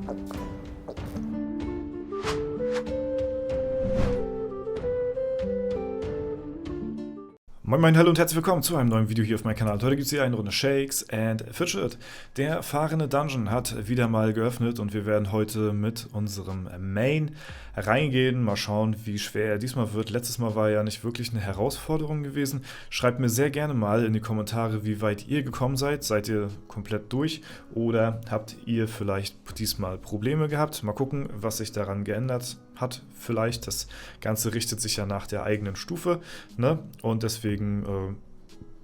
Moin Moin, hallo und herzlich willkommen zu einem neuen Video hier auf meinem Kanal. Heute gibt es hier eine Runde Shakes and Fidget. Der fahrende Dungeon hat wieder mal geöffnet und wir werden heute mit unserem Main reingehen. Mal schauen, wie schwer er diesmal wird. Letztes Mal war ja nicht wirklich eine Herausforderung gewesen. Schreibt mir sehr gerne mal in die Kommentare, wie weit ihr gekommen seid. Seid ihr komplett durch oder habt ihr vielleicht diesmal Probleme gehabt? Mal gucken, was sich daran geändert hat. Vielleicht, das Ganze richtet sich ja nach der eigenen Stufe, ne? Und deswegen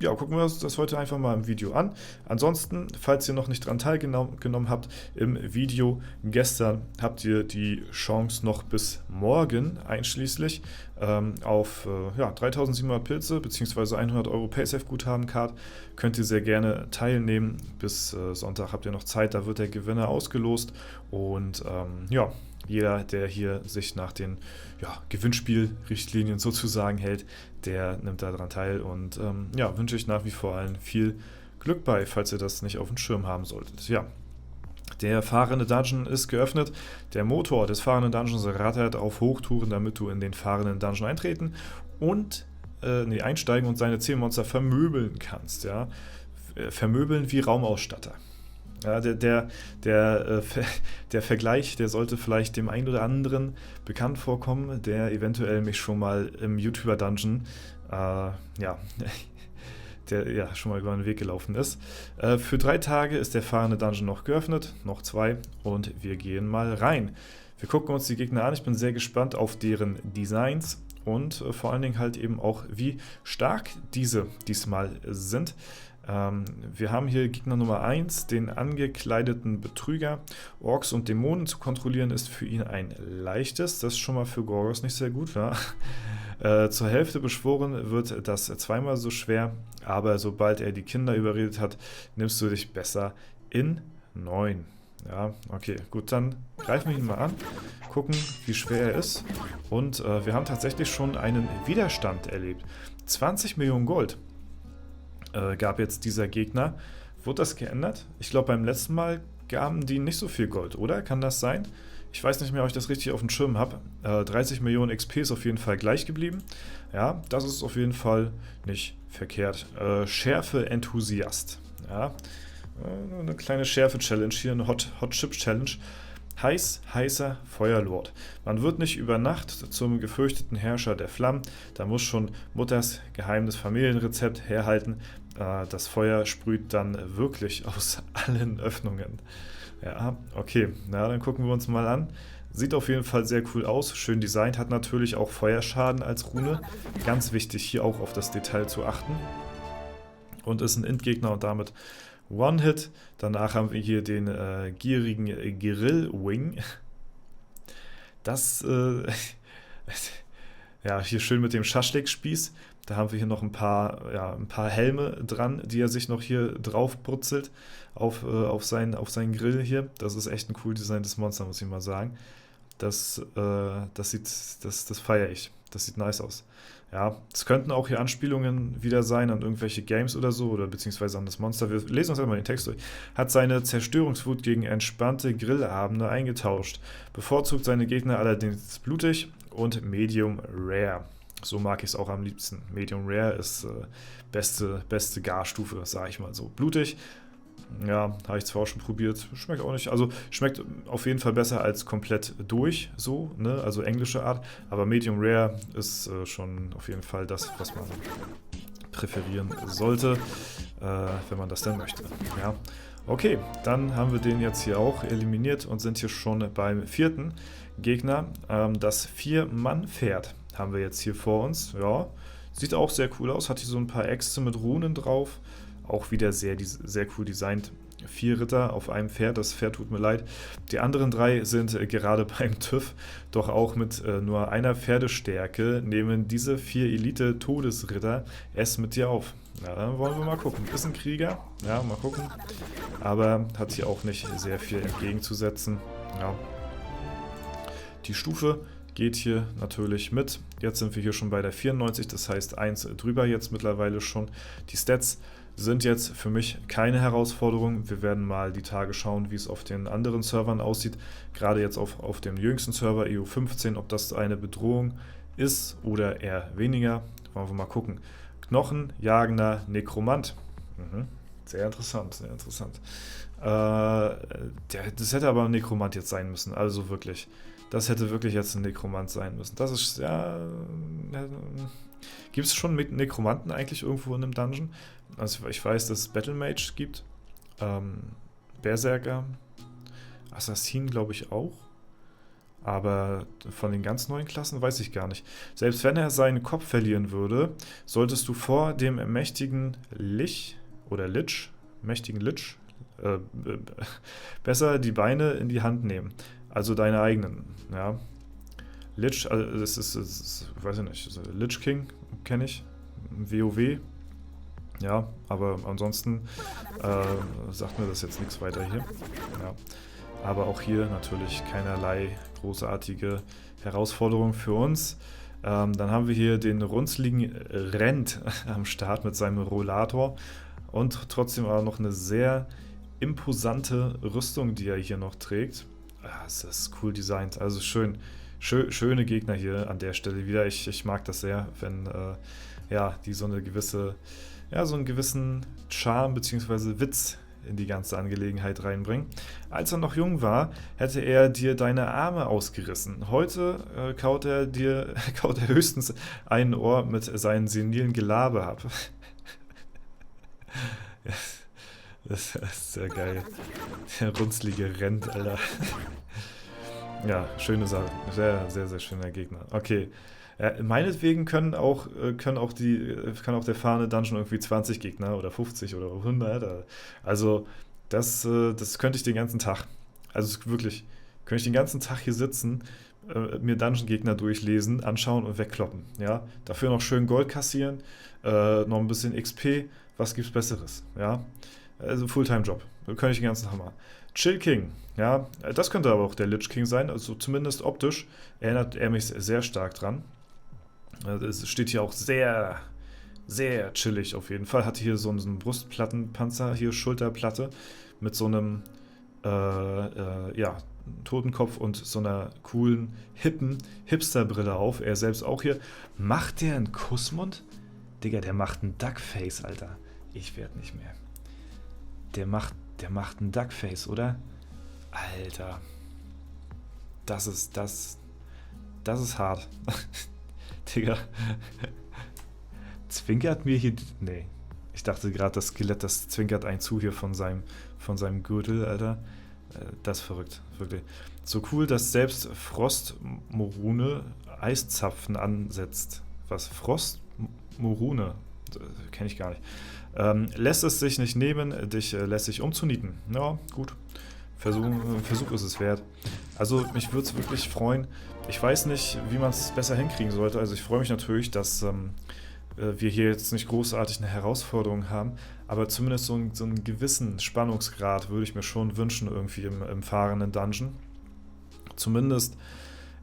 ja, gucken wir uns das heute einfach mal im Video an. Ansonsten, falls ihr noch nicht dran teilgenommen habt, im Video gestern habt ihr die Chance noch bis morgen einschließlich auf ja, 3700 Pilze bzw. 100 Euro Paysafe-Guthaben-Card. Könnt ihr sehr gerne teilnehmen. Bis Sonntag habt ihr noch Zeit, da wird der Gewinner ausgelost. Und ja, jeder, der hier sich nach den Gewinnspielrichtlinien sozusagen hält, der nimmt daran teil und ja, wünsche ich nach wie vor allen viel Glück bei, falls ihr das nicht auf dem Schirm haben solltet. Ja, der fahrende Dungeon ist geöffnet. Der Motor des fahrenden Dungeons rattert auf Hochtouren, damit du in den fahrenden Dungeon eintreten und einsteigen und seine Zielmonster vermöbeln kannst. Ja? Vermöbeln wie Raumausstatter. Ja, der Vergleich, der sollte vielleicht dem einen oder anderen bekannt vorkommen, der eventuell mich schon mal im YouTuber-Dungeon schon mal über den Weg gelaufen ist. Für 3 Tage ist der fahrende Dungeon noch geöffnet, noch 2 und wir gehen mal rein. Wir gucken uns die Gegner an, ich bin sehr gespannt auf deren Designs und vor allen Dingen halt eben auch, wie stark diese diesmal sind. Wir haben hier Gegner Nummer 1, den angekleideten Betrüger. Orks und Dämonen zu kontrollieren ist für ihn ein leichtes. Das ist schon mal für Gorgos nicht sehr gut. Ja? Zur Hälfte beschworen wird das zweimal so schwer, aber sobald er die Kinder überredet hat, nimmst du dich besser in 9. Ja, okay, gut, dann greifen wir ihn mal an, gucken, wie schwer er ist. Und wir haben tatsächlich schon einen Widerstand erlebt. 20 Millionen Gold. Gab jetzt dieser Gegner. Wurde das geändert? Ich glaube, beim letzten Mal gaben die nicht so viel Gold, oder? Kann das sein? Ich weiß nicht mehr, ob ich das richtig auf dem Schirm habe. 30 Millionen XP ist auf jeden Fall gleich geblieben. Ja, das ist auf jeden Fall nicht verkehrt. Schärfe-Enthusiast. Ja, eine kleine Schärfe-Challenge hier, eine Hot-Chip-Challenge. Heißer Feuerlord. Man wird nicht über Nacht zum gefürchteten Herrscher der Flammen. Da muss schon Mutters geheimes Familienrezept herhalten. Das Feuer sprüht dann wirklich aus allen Öffnungen. Ja, okay. Na, dann gucken wir uns mal an. Sieht auf jeden Fall sehr cool aus. Schön designt. Hat natürlich auch Feuerschaden als Rune. Ganz wichtig, hier auch auf das Detail zu achten. Und ist ein Endgegner und damit One-Hit. Danach haben wir hier den gierigen Grill-Wing. Das, ja, hier schön mit dem Schaschlik-Spieß. Da haben wir hier noch ein paar Helme dran, die er sich noch hier drauf brutzelt auf seinen Grill hier. Das ist echt ein cool designtes Monster, muss ich mal sagen. Das feiere ich. Das sieht nice aus. Ja, es könnten auch hier Anspielungen wieder sein an irgendwelche Games oder so, oder beziehungsweise an das Monster. Wir lesen uns einmal den Text durch. Hat seine Zerstörungswut gegen entspannte Grillabende eingetauscht. Bevorzugt seine Gegner allerdings blutig und Medium Rare. So mag ich es auch am liebsten. Medium Rare ist beste Garstufe, sage ich mal so. Blutig. Ja, habe ich zwar auch schon probiert, schmeckt auch nicht, also schmeckt auf jeden Fall besser als komplett durch, so, ne, also englische Art, aber Medium Rare ist schon auf jeden Fall das, was man präferieren sollte, wenn man das denn möchte, ja. Okay, dann haben wir den jetzt hier auch eliminiert und sind hier schon beim 4. Gegner, das 4-Mann-Pferd haben wir jetzt hier vor uns, ja, sieht auch sehr cool aus, hat hier so ein paar Äxte mit Runen drauf. Auch wieder sehr cool designt. 4 Ritter auf einem Pferd, das Pferd tut mir leid. Die anderen 3 sind gerade beim TÜV, doch auch mit nur einer Pferdestärke nehmen diese 4 Elite-Todesritter es mit dir auf. Na, dann wollen wir mal gucken. Ist ein Krieger, ja, mal gucken. Aber hat hier auch nicht sehr viel entgegenzusetzen. Ja. Die Stufe geht hier natürlich mit. Jetzt sind wir hier schon bei der 94, das heißt 1 drüber jetzt mittlerweile schon. Die Stats sind jetzt für mich keine Herausforderung. Wir werden mal die Tage schauen, wie es auf den anderen Servern aussieht. Gerade jetzt auf dem jüngsten Server EU15, ob das eine Bedrohung ist oder eher weniger. Wollen wir mal gucken. Knochenjagender Nekromant. Mhm. Sehr interessant, sehr interessant. Das hätte aber ein Nekromant jetzt sein müssen, also wirklich. Das hätte wirklich jetzt ein Nekromant sein müssen. Das ist, ja. Gibt es schon Nekromanten eigentlich irgendwo in einem Dungeon? Also ich weiß, dass es Battle Mage gibt. Berserker. Assassin glaube ich auch. Aber von den ganz neuen Klassen weiß ich gar nicht. Selbst wenn er seinen Kopf verlieren würde, solltest du vor dem mächtigen Lich oder mächtigen Lich, besser die Beine in die Hand nehmen. Also deine eigenen, ja. Lich, also weiß ich nicht, Lich King kenne ich, WoW, ja, aber ansonsten sagt mir das jetzt nichts weiter hier, ja. Aber auch hier natürlich keinerlei großartige Herausforderung für uns. Dann haben wir hier den runzligen Rent am Start mit seinem Rollator und trotzdem aber noch eine sehr imposante Rüstung, die er hier noch trägt. Es ist cool designt, also schöne Gegner hier an der Stelle wieder. Ich mag das sehr, wenn ja, die so eine gewisse, ja, so einen gewissen Charme bzw. Witz in die ganze Angelegenheit reinbringen. Als er noch jung war, hätte er dir deine Arme ausgerissen. Heute kaut er höchstens ein Ohr mit seinen senilen Gelaber ab. Das ist sehr geil. Der runzlige Rent, Alter. Ja, schöne Sache. Sehr, sehr, sehr schöner Gegner. Okay. Meinetwegen kann auch der fahrende Dungeon irgendwie 20 Gegner oder 50 oder 100. Also, das könnte ich den ganzen Tag. Also wirklich, könnte ich den ganzen Tag hier sitzen, mir Dungeon-Gegner durchlesen, anschauen und wegkloppen. Ja? Dafür noch schön Gold kassieren, noch ein bisschen XP. Was gibt's Besseres? Ja? Also Fulltime-Job. Könnte ich den ganzen Tag machen. Chill King. Ja, das könnte aber auch der Lich King sein. Also zumindest optisch erinnert er mich sehr stark dran. Es steht hier auch sehr, sehr chillig auf jeden Fall. Hat hier so einen Brustplattenpanzer, hier Schulterplatte mit so einem ja, Totenkopf und so einer coolen, hippen Hipsterbrille auf. Er selbst auch hier. Macht der einen Kussmund? Digga, der macht einen Duckface, Alter. Ich werd nicht mehr. Der macht einen Duckface, oder? Alter. Das ist hart. Digga. Zwinkert mir hier... Nee. Ich dachte gerade, das Skelett, das zwinkert einen zu hier von seinem Gürtel, Alter. Das ist verrückt, wirklich. So cool, dass selbst Frostmorune Eiszapfen ansetzt. Was? Frostmorune? Kenne ich gar nicht. Lässt es sich nicht nehmen, dich lässig umzunieten. Ja, gut. Versuch ist es wert. Also mich würde es wirklich freuen. Ich weiß nicht, wie man es besser hinkriegen sollte. Also ich freue mich natürlich, dass wir hier jetzt nicht großartig eine Herausforderung haben, aber zumindest so einen gewissen Spannungsgrad würde ich mir schon wünschen irgendwie im fahrenden Dungeon. Zumindest,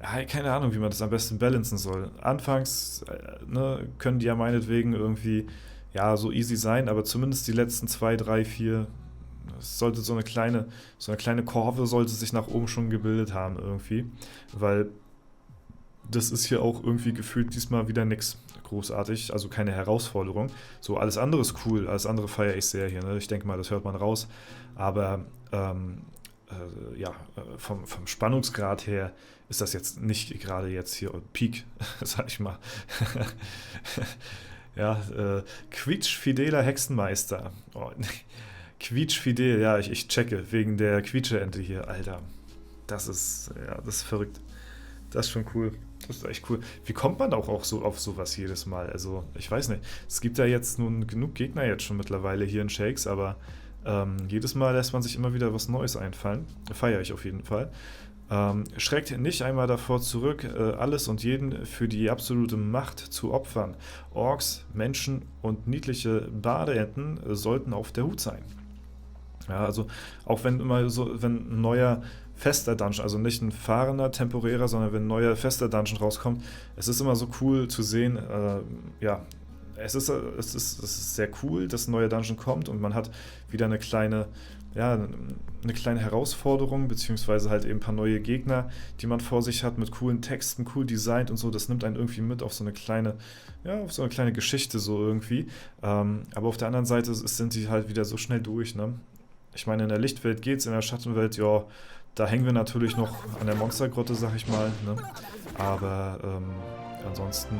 ja, keine Ahnung, wie man das am besten balancen soll. Anfangs ne, können die ja meinetwegen irgendwie ja, so easy sein, aber zumindest die letzten 2, 3, 4, es sollte so eine kleine Kurve sollte sich nach oben schon gebildet haben irgendwie, weil das ist hier auch irgendwie gefühlt diesmal wieder nix großartig, also keine Herausforderung. So, alles andere ist cool, alles andere feiere ich sehr hier, ne? Ich denke mal, das hört man raus, aber ja, vom Spannungsgrad her ist das jetzt nicht gerade jetzt hier Peak, sag ich mal. Ja, quietschfideler Hexenmeister. Oh, quietschfidel, ja, ich checke, wegen der Quietscheente hier, Alter. Das ist verrückt. Das ist schon cool. Das ist echt cool. Wie kommt man auch so auf sowas jedes Mal? Also, ich weiß nicht. Es gibt ja jetzt nun genug Gegner jetzt schon mittlerweile hier in Shakes, aber jedes Mal lässt man sich immer wieder was Neues einfallen. Feiere ich auf jeden Fall. Schreckt nicht einmal davor zurück, alles und jeden für die absolute Macht zu opfern. Orks, Menschen und niedliche Badeenten sollten auf der Hut sein. Ja, also auch wenn ein neuer fester Dungeon, also nicht ein fahrender, temporärer, sondern wenn ein neuer fester Dungeon rauskommt, es ist immer so cool zu sehen, ja, es ist sehr cool, dass ein neuer Dungeon kommt und man hat wieder ja, eine kleine Herausforderung, beziehungsweise halt eben ein paar neue Gegner, die man vor sich hat, mit coolen Texten, cool designt und so. Das nimmt einen irgendwie mit auf so eine kleine, ja, auf so eine kleine Geschichte so irgendwie. Aber auf der anderen Seite sind die halt wieder so schnell durch, ne? Ich meine, in der Lichtwelt geht's, in der Schattenwelt, ja, da hängen wir natürlich noch an der Monstergrotte, sag ich mal, ne? Aber ansonsten,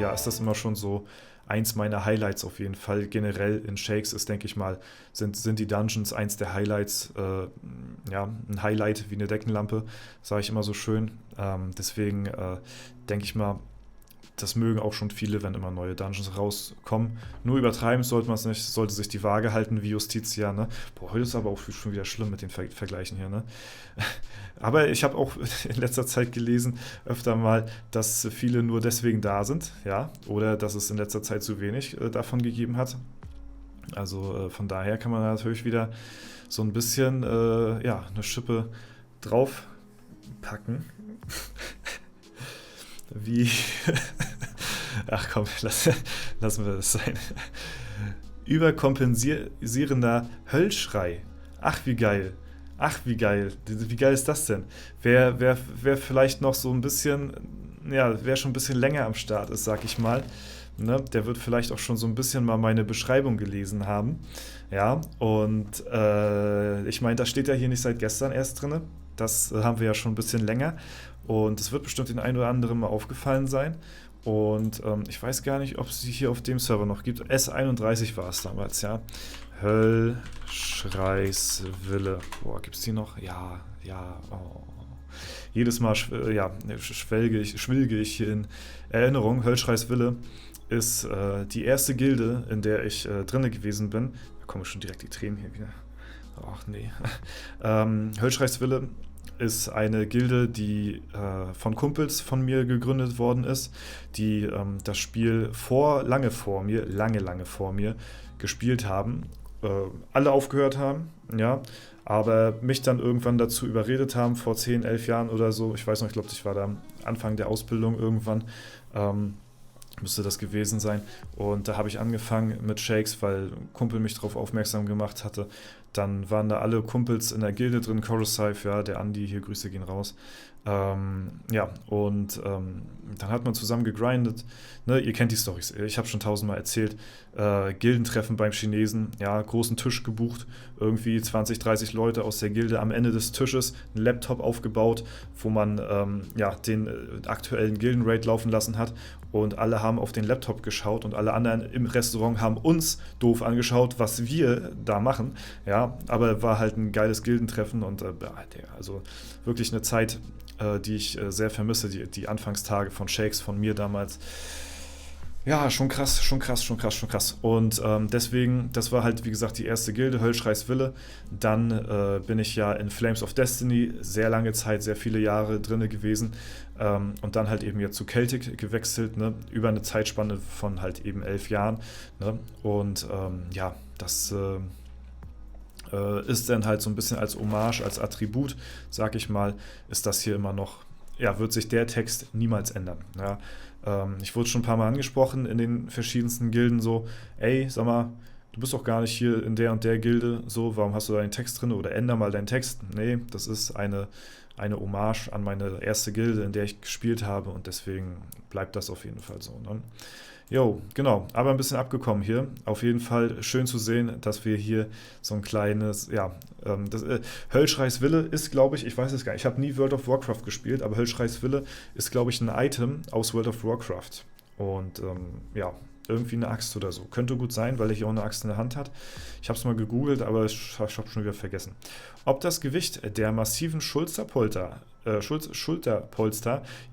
ja, ist das immer schon so eins meiner Highlights auf jeden Fall. Generell in Shakes ist, denke ich mal, sind die Dungeons eins der Highlights. Ja, ein Highlight wie eine Deckenlampe, sage ich immer so schön. Deswegen denke ich mal, das mögen auch schon viele, wenn immer neue Dungeons rauskommen. Nur übertreiben sollte man es nicht, sollte sich die Waage halten wie Justitia, ne? Boah, heute ist aber auch schon wieder schlimm mit den Vergleichen hier, ne? Aber ich habe auch in letzter Zeit gelesen, öfter mal, dass viele nur deswegen da sind, ja, oder dass es in letzter Zeit zu wenig davon gegeben hat. Also von daher kann man natürlich wieder so ein bisschen, ja, eine Schippe draufpacken. Wie. Ach komm, lassen wir das sein. Überkompensierender Höllschrei. Ach, wie geil. Ach, wie geil. Wie geil ist das denn? Wer vielleicht noch so ein bisschen, ja, wer schon ein bisschen länger am Start ist, sag ich mal, ne, der wird vielleicht auch schon so ein bisschen mal meine Beschreibung gelesen haben. Ja, und ich meine, das steht ja hier nicht seit gestern erst drin. Das haben wir ja schon ein bisschen länger. Und es wird bestimmt den einen oder anderen mal aufgefallen sein. Und ich weiß gar nicht, ob es sie hier auf dem Server noch gibt. S31 war es damals, ja. Höllschreiswille. Boah, gibt's die noch? Ja, ja. Oh. Jedes Mal ja, schwelge ich hier in Erinnerung. Höllschreiswille ist die erste Gilde, in der ich drinne gewesen bin. Da kommen schon direkt die Tränen hier wieder. Ach nee. Höllschreiswille ist eine Gilde, die von Kumpels von mir gegründet worden ist, die das Spiel lange vor mir gespielt haben, alle aufgehört haben, ja, aber mich dann irgendwann dazu überredet haben, vor 10, 11 Jahren oder so, ich weiß noch, ich glaube, ich war da am Anfang der Ausbildung irgendwann, müsste das gewesen sein. Und da habe ich angefangen mit Shakes, weil ein Kumpel mich darauf aufmerksam gemacht hatte. Dann waren da alle Kumpels in der Gilde drin, Coruscant, ja, der Andi, hier Grüße gehen raus. Ja, und dann hat man zusammen gegrindet. Ne, ihr kennt die Storys, ich habe schon tausendmal erzählt. Gildentreffen beim Chinesen, ja, großen Tisch gebucht, irgendwie 20, 30 Leute aus der Gilde. Am Ende des Tisches ein Laptop aufgebaut, wo man ja, den aktuellen Gildenraid laufen lassen hat. Und alle haben auf den Laptop geschaut und alle anderen im Restaurant haben uns doof angeschaut, was wir da machen. Ja, aber war halt ein geiles Gildentreffen und also wirklich eine Zeit, die ich sehr vermisse, die Anfangstage von Shakes von mir damals. Ja, schon krass, schon krass, schon krass, schon krass. Und deswegen, das war halt, wie gesagt, die erste Gilde, Höllschreis Wille. Dann bin ich ja in Flames of Destiny sehr lange Zeit, sehr viele Jahre drinne gewesen. Und dann halt eben jetzt zu Celtic gewechselt, ne? Über eine Zeitspanne von halt eben 11 Jahren. Ne? Und ja, das ist dann halt so ein bisschen als Hommage, als Attribut, sag ich mal, ist das hier immer noch, ja, wird sich der Text niemals ändern. Ja? Ich wurde schon ein paar Mal angesprochen in den verschiedensten Gilden so, ey, sag mal, du bist doch gar nicht hier in der und der Gilde, so, warum hast du deinen Text drin oder änder mal deinen Text? Nee, das ist eine Hommage an meine erste Gilde, in der ich gespielt habe und deswegen bleibt das auf jeden Fall so. Ne? Jo, genau, aber ein bisschen abgekommen hier. Auf jeden Fall schön zu sehen, dass wir hier so ein kleines, ja, Höllschreis Wille ist, glaube ich weiß es gar nicht, ich habe nie World of Warcraft gespielt, aber Höllschreis Wille ist, glaube ich, ein Item aus World of Warcraft. Und ja, irgendwie eine Axt oder so. Könnte gut sein, weil er hier auch eine Axt in der Hand hat. Ich habe es mal gegoogelt, aber ich habe schon wieder vergessen. Ob das Gewicht der massiven Schulterpolster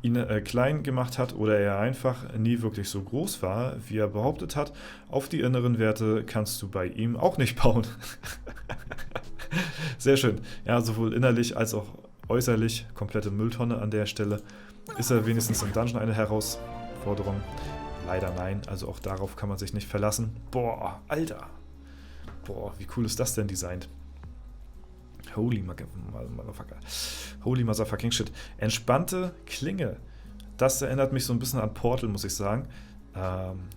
ihn klein gemacht hat oder er einfach nie wirklich so groß war, wie er behauptet hat, auf die inneren Werte kannst du bei ihm auch nicht bauen. Sehr schön. Ja, sowohl innerlich als auch äußerlich, komplette Mülltonne an der Stelle. Ist er wenigstens im Dungeon eine Herausforderung? Leider nein, also auch darauf kann man sich nicht verlassen. Boah, Alter. Boah, wie cool ist das denn designt? Holy motherfucker. Holy motherfucking shit. Entspannte Klinge. Das erinnert mich so ein bisschen an Portal, muss ich sagen.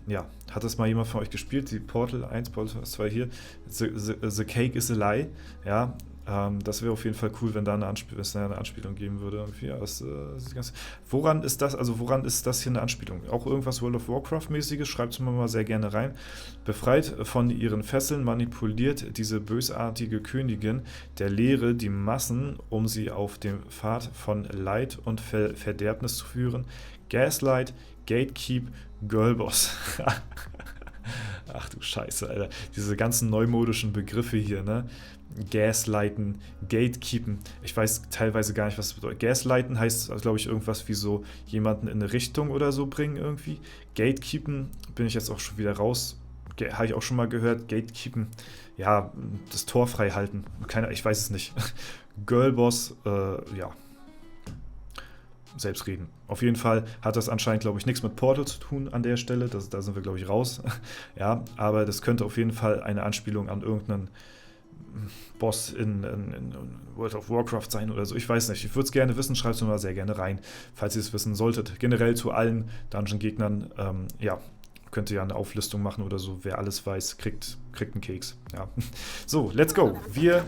Ja, hat das mal jemand von euch gespielt? Die Portal 1, Portal 2 hier. The Cake is a Lie. Ja, das wäre auf jeden Fall cool, wenn da eine Anspielung geben würde. Irgendwie. Ja, woran ist das, also woran ist das hier eine Anspielung? Auch irgendwas World of Warcraft-mäßiges? Schreibt es mir mal sehr gerne rein. Befreit von ihren Fesseln manipuliert diese bösartige Königin der Lehre die Massen, um sie auf dem Pfad von Leid und Verderbnis zu führen. Gaslight, Gatekeep, Girlboss. Ach du Scheiße, Alter. Diese ganzen neumodischen Begriffe hier, ne? Gaslighten, Gatekeepen. Ich weiß teilweise gar nicht, was das bedeutet. Gaslighten heißt, glaube ich, irgendwas wie so jemanden in eine Richtung oder so bringen irgendwie. Gatekeepen bin ich jetzt auch schon wieder raus. Habe ich auch schon mal gehört. Gatekeepen, ja, das Tor frei halten. Ich weiß es nicht. Girlboss, ja. Selbstreden. Auf jeden Fall hat das anscheinend, glaube ich, nichts mit Portal zu tun an der Stelle. Da sind wir, glaube ich, raus. Ja, aber das könnte auf jeden Fall eine Anspielung an irgendeinen Boss in World of Warcraft sein oder so. Ich weiß nicht. Ich würde es gerne wissen. Schreibt es mir mal sehr gerne rein, falls ihr es wissen solltet. Generell zu allen Dungeon-Gegnern, ja, könnt ihr ja eine Auflistung machen oder so. Wer alles weiß, kriegt einen Keks. Ja. So, let's go. Wir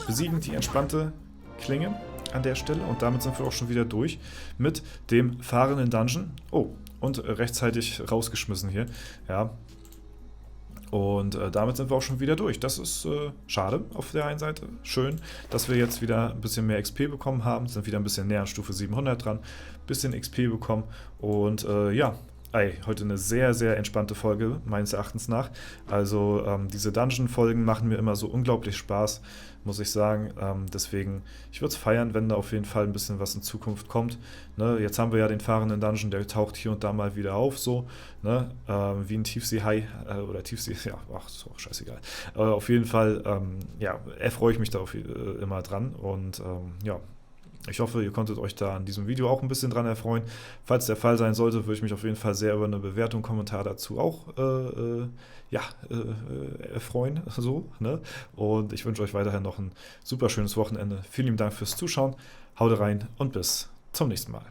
besiegen die entspannte Klinge an der Stelle und damit sind wir auch schon wieder durch mit dem fahrenden Dungeon. Oh, und rechtzeitig rausgeschmissen hier. Ja. Und damit sind wir auch schon wieder durch. Das ist schade auf der einen Seite. Schön, dass wir jetzt wieder ein bisschen mehr XP bekommen haben. Sind wieder ein bisschen näher an Stufe 700 dran. Bisschen XP bekommen. Und ja, heute eine sehr, sehr entspannte Folge, meines Erachtens nach. Also diese Dungeon-Folgen machen mir immer so unglaublich Spaß, muss ich sagen. Deswegen, ich würde es feiern, wenn da auf jeden Fall ein bisschen was in Zukunft kommt. Ne? Jetzt haben wir ja den fahrenden Dungeon, der taucht hier und da mal wieder auf, so. Ne? Wie ein Tiefsee-Hai oder Tiefsee, ja, ach, ist auch scheißegal. Auf jeden Fall, ja, erfreue ich mich da immer dran und ja. Ich hoffe, ihr konntet euch da an diesem Video auch ein bisschen dran erfreuen. Falls der Fall sein sollte, würde ich mich auf jeden Fall sehr über eine Bewertung, Kommentar dazu auch erfreuen. So, ne? Und ich wünsche euch weiterhin noch ein super schönes Wochenende. Vielen lieben Dank fürs Zuschauen. Haut rein und bis zum nächsten Mal.